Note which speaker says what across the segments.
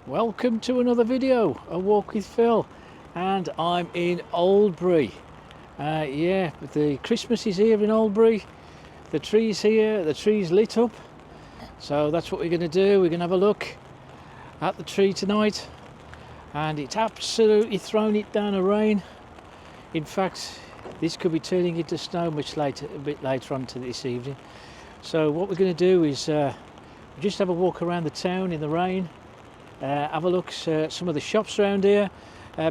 Speaker 1: Welcome to another video, A Walk with Phil, and I'm in Oldbury. Yeah, the Christmas is here in Oldbury. The tree's here, the tree's lit up. So that's what we're going to do. We're going to have a look at the tree tonight. And it's absolutely thrown it down a rain. In fact, this could be turning into snow much later, a bit later on to this evening. So what we're going to do is just have a walk around the town in the rain. Have a look at some of the shops around here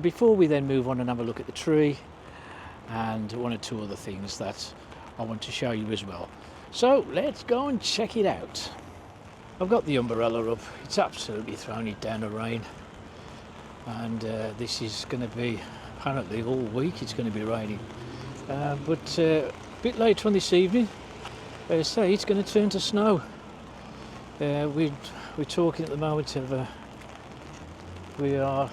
Speaker 1: before we then move on and have a look at the tree and one or two other things that I want to show you as well. So let's go and check it out. I've got the umbrella up. It's absolutely thrown it down the rain, and this is going to be apparently all week it's going to be raining, but a bit later on this evening they say it's going to turn to snow. We're talking at the moment of we are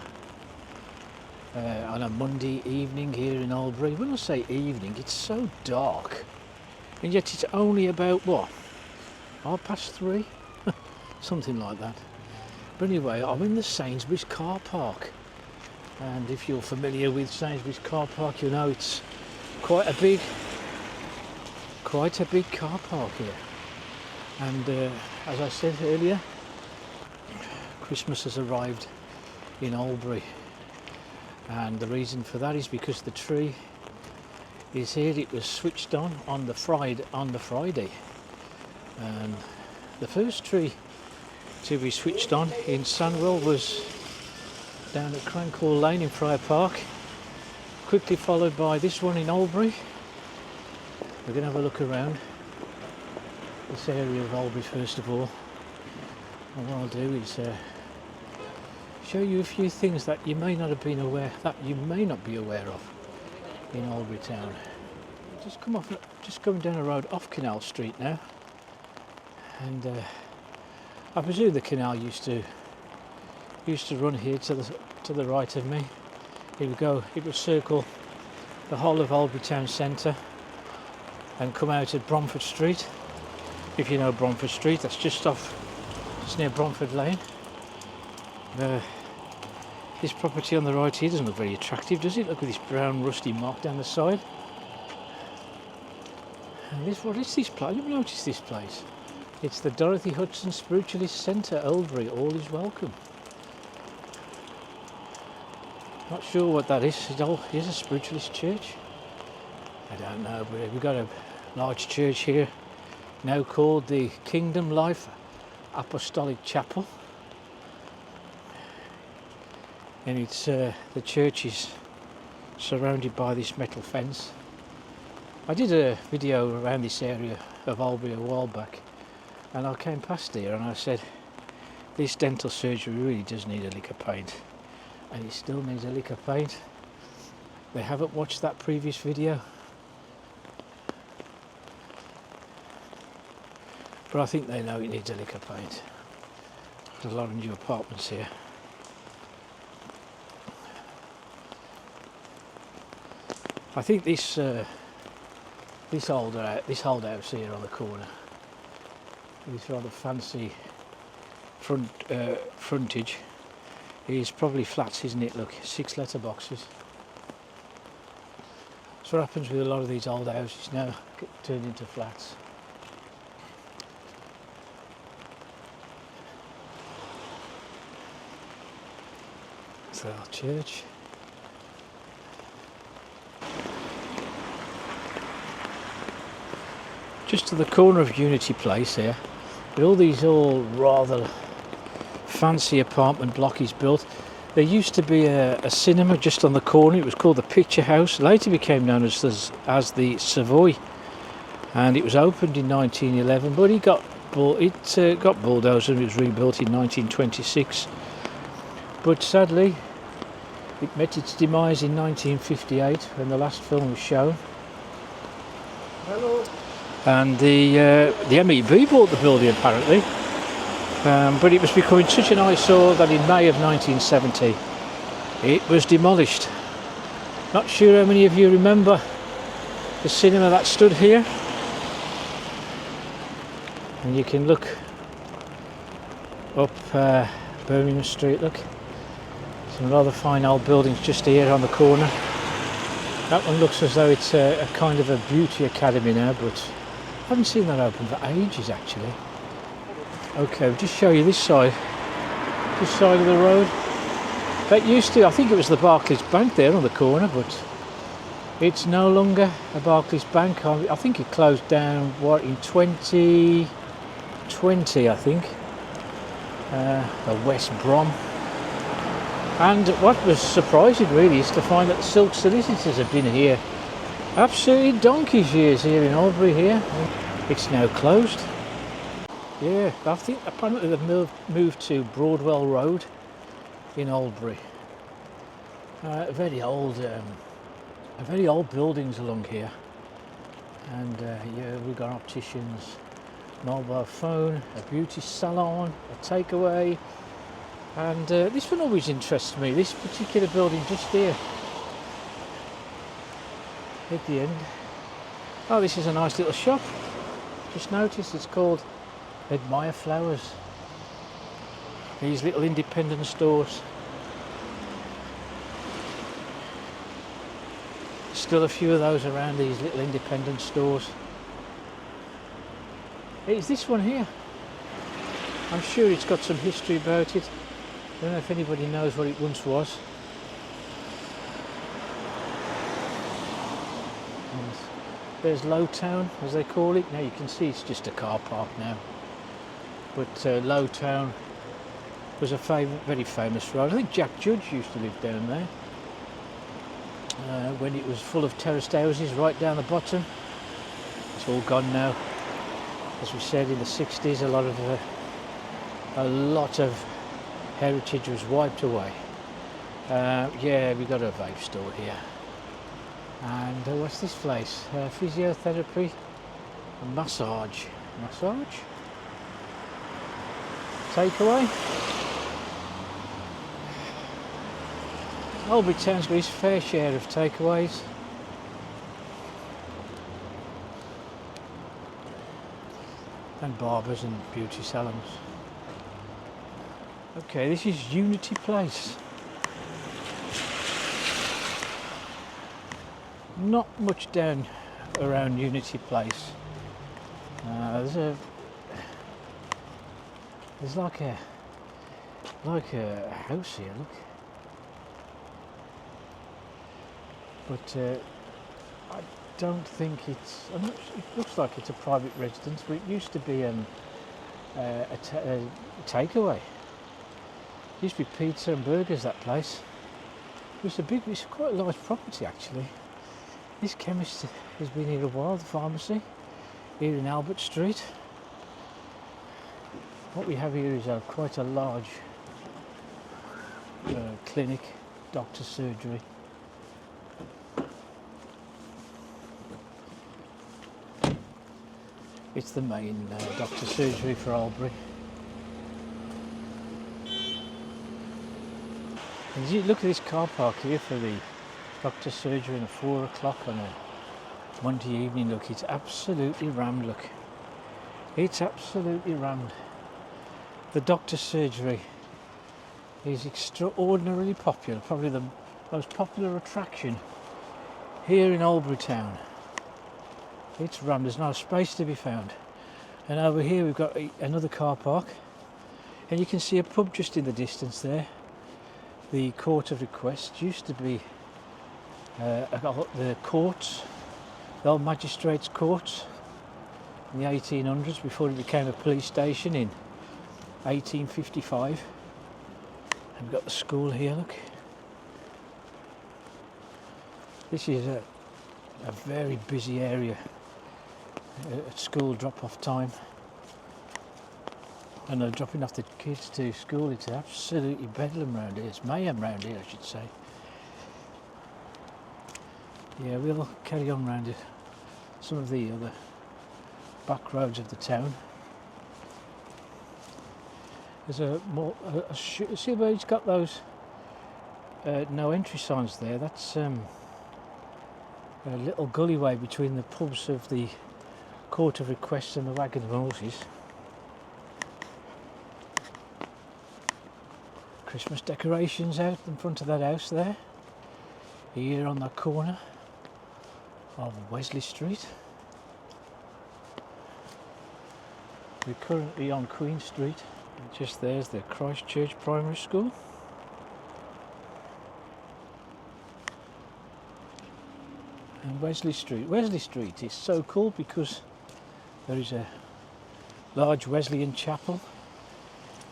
Speaker 1: on a Monday evening here in Oldbury. When I say evening, it's so dark, and yet it's only about what, 3:30, something like that. But anyway, I'm in the Sainsbury's car park, and if you're familiar with Sainsbury's car park, you know it's quite a big car park here. And as I said earlier, Christmas has arrived in Oldbury, and the reason for that is because the tree is here. It was switched on the Friday, and the first tree to be switched on in Sandwell was down at Crancore Lane in Friar Park, quickly followed by this one in Oldbury. We're going to have a look around this area of Oldbury first of all, and what I'll do is show you a few things that you may not be aware of in Oldbury town. Just coming down a road off Canal Street now, and I presume the canal used to run here to the right of me. Here we go. It would circle the whole of Oldbury town centre and come out at Bromford Street. If you know Bromford Street, that's just near Bromford Lane. This property on the right here doesn't look very attractive, does it? Look at this brown rusty mark down the side. And what is this place? You've noticed this place. It's the Dorothy Hudson Spiritualist Centre, Oldbury. All is welcome. Not sure what that is. Here's a spiritualist church. I don't know, but we've got a large church here now called the Kingdom Life Apostolic Chapel. And it's the church is surrounded by this metal fence. I did a video around this area of Oldbury a while back, and I came past here and I said, this dental surgery really does need a lick of paint, and it still needs a lick of paint. They haven't watched that previous video, but I think they know it needs a lick of paint. There's a lot of new apartments here. I think this old house here on the corner, this rather fancy frontage, is probably flats, isn't it? Look, 6 letterboxes. That's what happens with a lot of these old houses now, get turned into flats. It's our church. Just to the corner of Unity Place here, with all these rather fancy apartment blocks built. There used to be a cinema just on the corner. It was called the Picture House. Later became known as the Savoy, and it was opened in 1911. But it got bulldozed and it was rebuilt in 1926. But sadly, it met its demise in 1958 when the last film was shown.
Speaker 2: Hello.
Speaker 1: And the MEB bought the building apparently, but it was becoming such an eyesore that in May of 1970 it was demolished. Not sure how many of you remember the cinema that stood here, and you can look up the Birmingham Street, look. Some rather fine old buildings just here on the corner. That one looks as though it's a kind of a beauty academy now, but I haven't seen that open for ages actually. Okay, I'll just show you this side of the road. That used to, I think it was the Barclays Bank there on the corner, but it's no longer a Barclays Bank. I think it closed down, what, in 2020, I think, the West Brom. And what was surprising really is to find that the Silk Solicitors have been here absolutely donkey's years here in Albury here. It's now closed. Yeah, I think apparently they've moved to Broadwell Road in Albury. Very old buildings along here. And yeah, we've got opticians, mobile phone, a beauty salon, a takeaway. And this one always interests me, this particular building just here at the end. Oh, this is a nice little shop. Just noticed it's called Admire Flowers. These little independent stores. Still a few of those around, these little independent stores. It's this one here. I'm sure it's got some history about it. I don't know if anybody knows what it once was. And there's Low Town, as they call it. Now you can see it's just a car park now. But Low Town was a very famous road. I think Jack Judge used to live down there. When it was full of terraced houses right down the bottom. It's all gone now. As we said, in the 60s, a lot of heritage was wiped away. Yeah, we got a vape store here. And what's this place? Physiotherapy, massage. Takeaway. Albury Town's got its fair share of takeaways. And barbers and beauty salons. Okay, this is Unity Place. Not much down around Unity Place. There's like a house here, look. But I don't think it's. It looks like it's a private residence, but it used to be a takeaway. It used to be pizza and burgers, that place. It's quite a large property actually. This chemist has been here a while, the pharmacy, here in Albert Street. What we have here is quite a large clinic, doctor's surgery. It's the main doctor's surgery for Albury. And you look at this car park here for the doctor's surgery at 4 o'clock on a Monday evening. Look, it's absolutely rammed, look. It's absolutely rammed. The doctor's surgery is extraordinarily popular, probably the most popular attraction here in Albury Town. It's rammed, there's not a space to be found. And over here we've got another car park, and you can see a pub just in the distance there. The Court of Request used to be the courts, the old magistrates' courts in the 1800s before it became a police station in 1855. And we've got the school here, look. This is a very busy area at school drop-off time. And they're dropping off the kids to school. It's absolutely bedlam round here. It's mayhem round here, I should say. Yeah, we'll carry on round it. Some of the other back roads of the town. There's see where it's got those no entry signs there. That's a little gullyway between the pubs of the Court of Request and the Wagon and Horses. Christmas decorations out in front of that house there. Here on the corner of Wesley Street. We're currently on Queen Street. Just there's the Christchurch Primary School. And Wesley Street. Wesley Street is so cool because there is a large Wesleyan chapel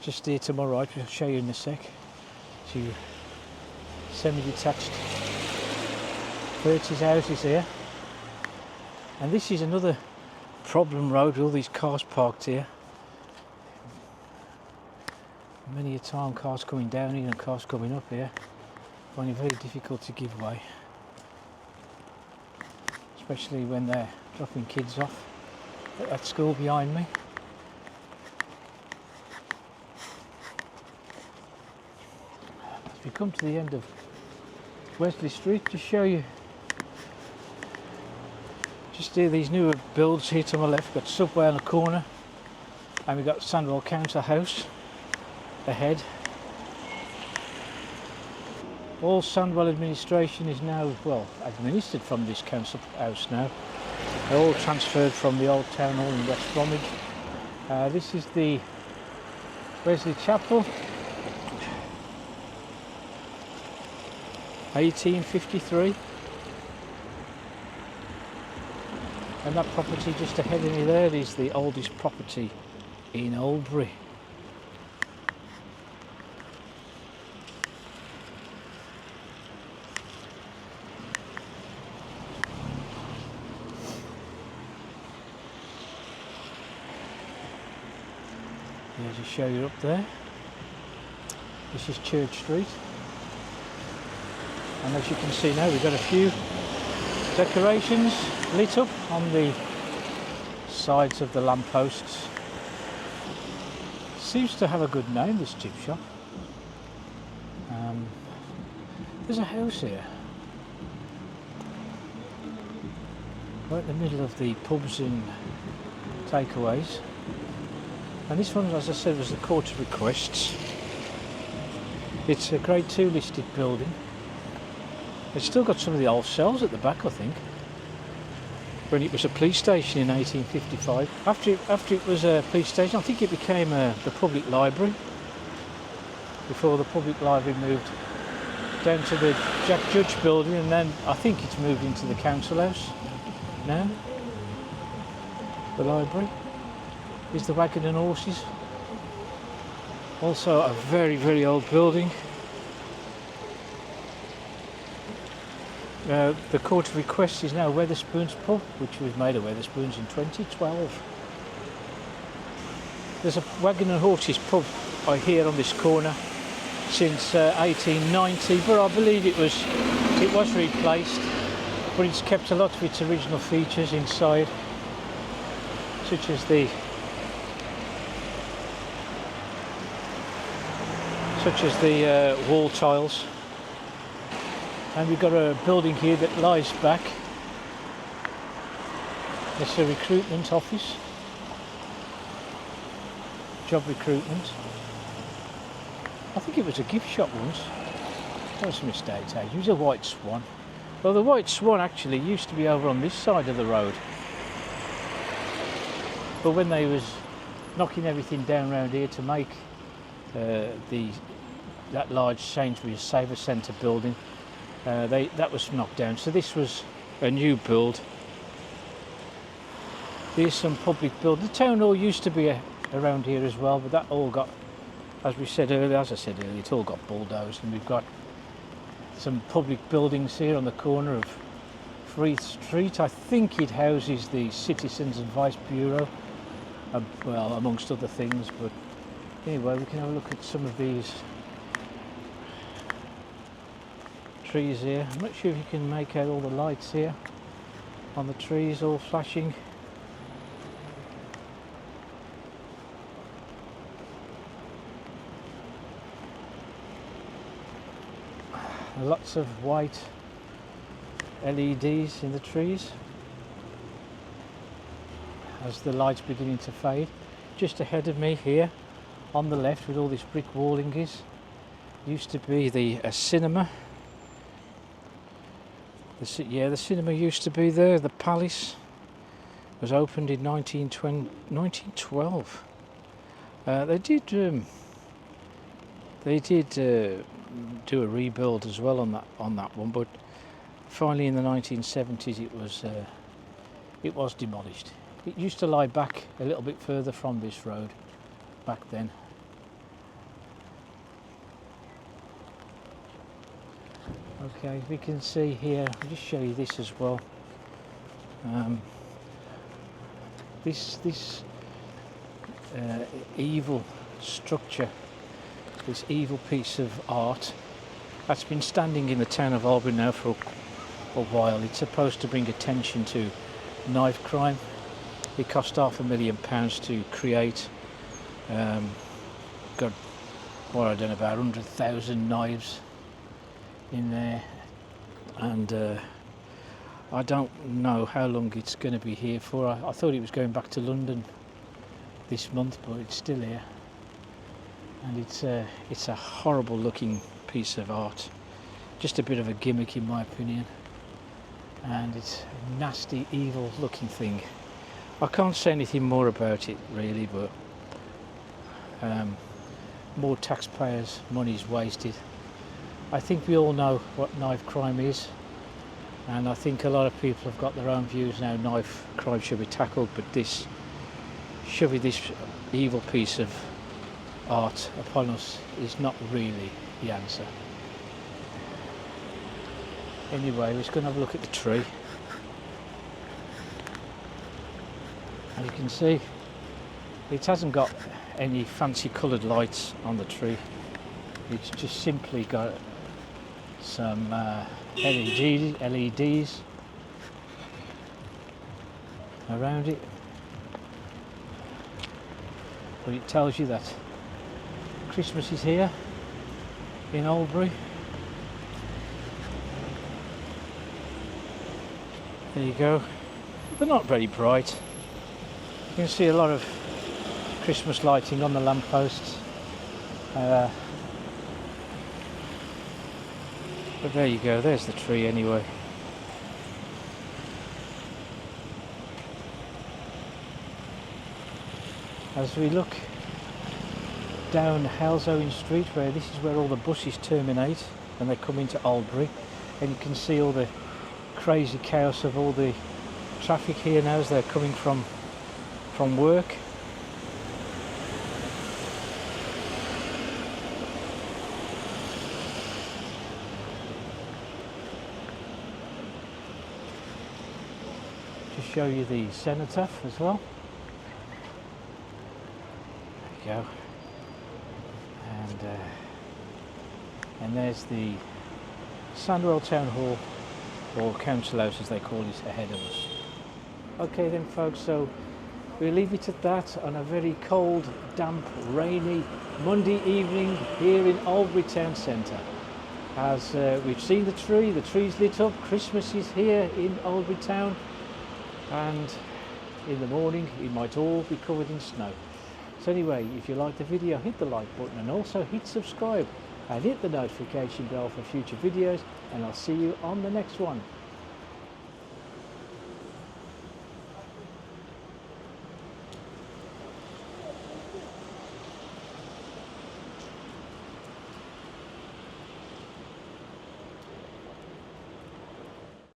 Speaker 1: just here to my right, which I'll show you in a sec. Two semi-detached 30s houses here. And this is another problem road with all these cars parked here. Many a time cars coming down here and cars coming up here. Finding it very difficult to give way. Especially when they're dropping kids off at school behind me. As we come to the end of Wesley Street, to show you just here these newer builds here to my left. We've got Subway on the corner and we've got Sandwell Council House ahead. All Sandwell administration is now, well, administered from this council house now. They're all transferred from the old town hall in West Bromwich. This is the Wesley Chapel, 1853. And that property just ahead of me there is the oldest property in Oldbury. I'll just show you up there. This is Church Street. And as you can see now, we've got a few decorations lit up on the sides of the lampposts. Seems to have a good name, this chip shop. There's a house here, right in the middle of the pubs and takeaways. And this one, as I said, was the Court of Requests. It's a Grade 2 listed building. It's still got some of the old cells at the back, I think. When it was a police station in 1855. After it was a police station, I think it became the public library. Before the public library moved down to the Jack Judge building, and then I think it's moved into the council house now. The library is the Wagon and Horses. Also a very, very old building. The Court of Request is now Wetherspoon's pub, which was made of Wetherspoons in 2012. There's a Wagon and Horses pub here on this corner since 1890, but I believe it was replaced, but it's kept a lot of its original features inside, such as the wall tiles. And we've got a building here that lies back. It's a recruitment office, job recruitment. I think it was a gift shop once. That was some estate agent. It was a White Swan. Well, the White Swan actually used to be over on this side of the road. But when they was knocking everything down around here to make that large Sainsbury's Saver Centre building, that was knocked down. So this was a new build. Here's some public build. The town hall used to be around here as well, but that all got, as I said earlier, it all got bulldozed, and we've got some public buildings here on the corner of Freeth Street. I think it houses the Citizens Advice Bureau, well, amongst other things. But anyway, we can have a look at some of these trees here. I'm not sure if you can make out all the lights here on the trees all flashing. Lots of white LEDs in the trees as the light's beginning to fade. Just ahead of me here on the left, with all this brick walling, is Used to be a cinema. The cinema used to be there. The Palace was opened in 1912. They did do a rebuild as well on that one, but finally in the 1970s it was demolished. It used to lie back a little bit further from this road back then. Okay, we can see here, I'll just show you this as well. This evil structure, this evil piece of art that's been standing in the town of Albury now for a while. It's supposed to bring attention to knife crime. It cost £500,000 to create. Got, well, I don't know, about 100,000 knives in there, and I don't know how long it's going to be here for. I thought it was going back to London this month, but it's still here, and it's a horrible looking piece of art, just a bit of a gimmick in my opinion, and it's a nasty, evil looking thing. I can't say anything more about it really, but more taxpayers' money's wasted. I think we all know what knife crime is, and I think a lot of people have got their own views now. Knife crime should be tackled, but this evil piece of art upon us is not really the answer. Anyway, let's go and have a look at the tree. As you can see, it hasn't got any fancy coloured lights on the tree. It's just simply got some LEDs around it, but it tells you that Christmas is here in Oldbury. There you go. They're not very bright. You can see a lot of Christmas lighting on the lampposts. But there you go, there's the tree anyway. As we look down Halesowen Street, where this is where all the buses terminate and they come into Oldbury, and you can see all the crazy chaos of all the traffic here now as they're coming from work. Show you the cenotaph as well. There you go. And there's the Sandwell Town Hall, or Council House as they call it, ahead of us. Okay then folks, so we'll leave it at that on a very cold, damp, rainy Monday evening here in Oldbury Town Centre. As we've seen the tree's lit up, Christmas is here in Oldbury Town. And in the morning it might all be covered in snow. So anyway, if you like the video, hit the like button and also hit subscribe and hit the notification bell for future videos, and I'll see you on the next one.